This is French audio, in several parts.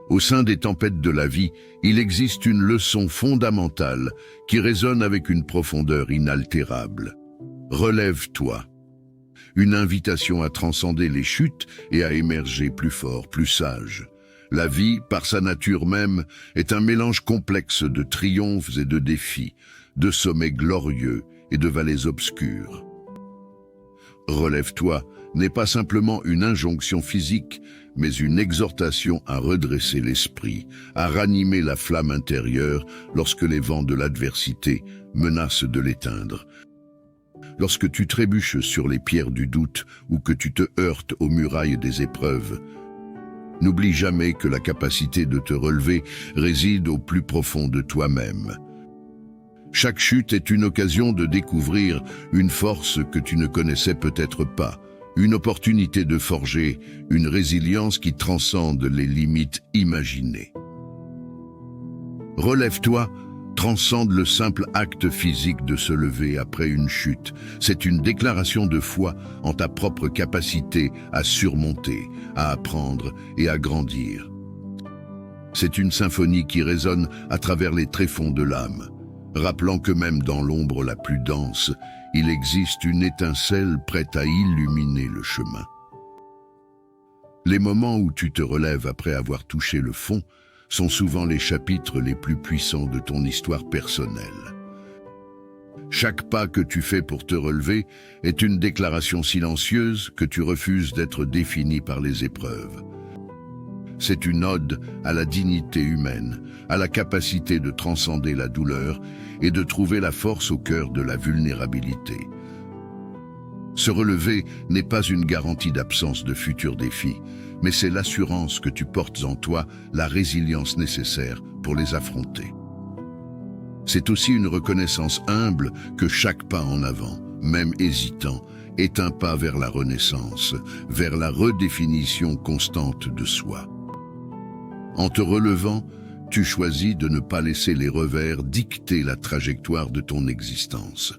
Au sein des tempêtes de la vie, il existe une leçon fondamentale qui résonne avec une profondeur inaltérable. Relève-toi. Une invitation à transcender les chutes et à émerger plus fort, plus sage. La vie, par sa nature même, est un mélange complexe de triomphes et de défis, de sommets glorieux et de vallées obscures. Relève-toi n'est pas simplement une injonction physique, mais une exhortation à redresser l'esprit, à ranimer la flamme intérieure lorsque les vents de l'adversité menacent de l'éteindre. Lorsque tu trébuches sur les pierres du doute ou que tu te heurtes aux murailles des épreuves, n'oublie jamais que la capacité de te relever réside au plus profond de toi-même. Chaque chute est une occasion de découvrir une force que tu ne connaissais peut-être pas, une opportunité de forger une résilience qui transcende les limites imaginées. Relève-toi transcende le simple acte physique de se lever après une chute. C'est une déclaration de foi en ta propre capacité à surmonter, à apprendre et à grandir. C'est une symphonie qui résonne à travers les tréfonds de l'âme, rappelant que même dans l'ombre la plus dense, il existe une étincelle prête à illuminer le chemin. Les moments où tu te relèves après avoir touché le fond sont souvent les chapitres les plus puissants de ton histoire personnelle. Chaque pas que tu fais pour te relever est une déclaration silencieuse que tu refuses d'être définie par les épreuves. C'est une ode à la dignité humaine, à la capacité de transcender la douleur et de trouver la force au cœur de la vulnérabilité. Se relever n'est pas une garantie d'absence de futurs défis, mais c'est l'assurance que tu portes en toi la résilience nécessaire pour les affronter. C'est aussi une reconnaissance humble que chaque pas en avant, même hésitant, est un pas vers la renaissance, vers la redéfinition constante de soi. En te relevant, tu choisis de ne pas laisser les revers dicter la trajectoire de ton existence.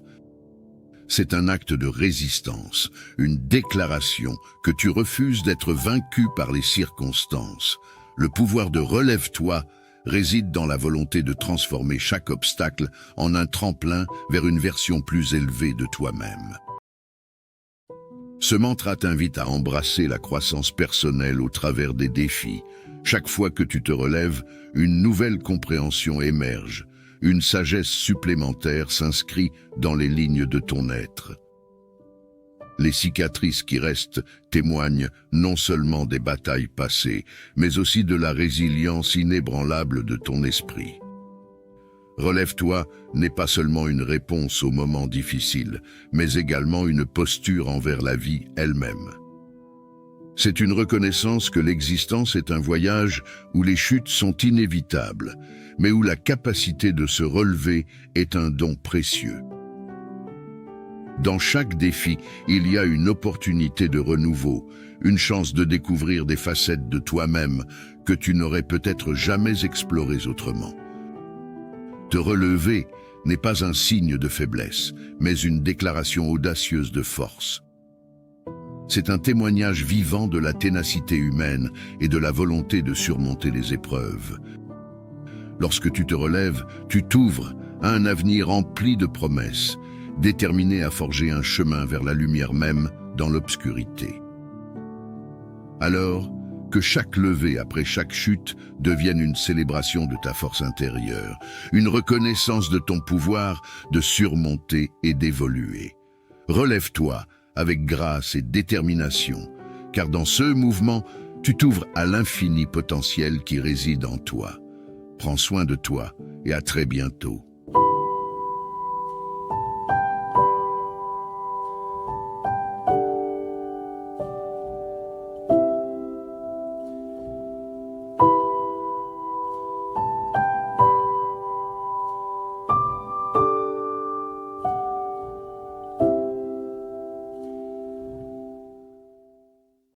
C'est un acte de résistance, une déclaration que tu refuses d'être vaincu par les circonstances. Le pouvoir de relève-toi réside dans la volonté de transformer chaque obstacle en un tremplin vers une version plus élevée de toi-même. Ce mantra t'invite à embrasser la croissance personnelle au travers des défis. Chaque fois que tu te relèves, une nouvelle compréhension émerge. Une sagesse supplémentaire s'inscrit dans les lignes de ton être. Les cicatrices qui restent témoignent non seulement des batailles passées, mais aussi de la résilience inébranlable de ton esprit. Relève-toi n'est pas seulement une réponse aux moments difficiles, mais également une posture envers la vie elle-même. C'est une reconnaissance que l'existence est un voyage où les chutes sont inévitables, mais où la capacité de se relever est un don précieux. Dans chaque défi, il y a une opportunité de renouveau, une chance de découvrir des facettes de toi-même que tu n'aurais peut-être jamais explorées autrement. Te relever n'est pas un signe de faiblesse, mais une déclaration audacieuse de force. C'est un témoignage vivant de la ténacité humaine et de la volonté de surmonter les épreuves. Lorsque tu te relèves, tu t'ouvres à un avenir empli de promesses, déterminé à forger un chemin vers la lumière même dans l'obscurité. Alors, que chaque levée après chaque chute devienne une célébration de ta force intérieure, une reconnaissance de ton pouvoir de surmonter et d'évoluer. Relève-toi avec grâce et détermination, car dans ce mouvement, tu t'ouvres à l'infini potentiel qui réside en toi. Prends soin de toi et à très bientôt.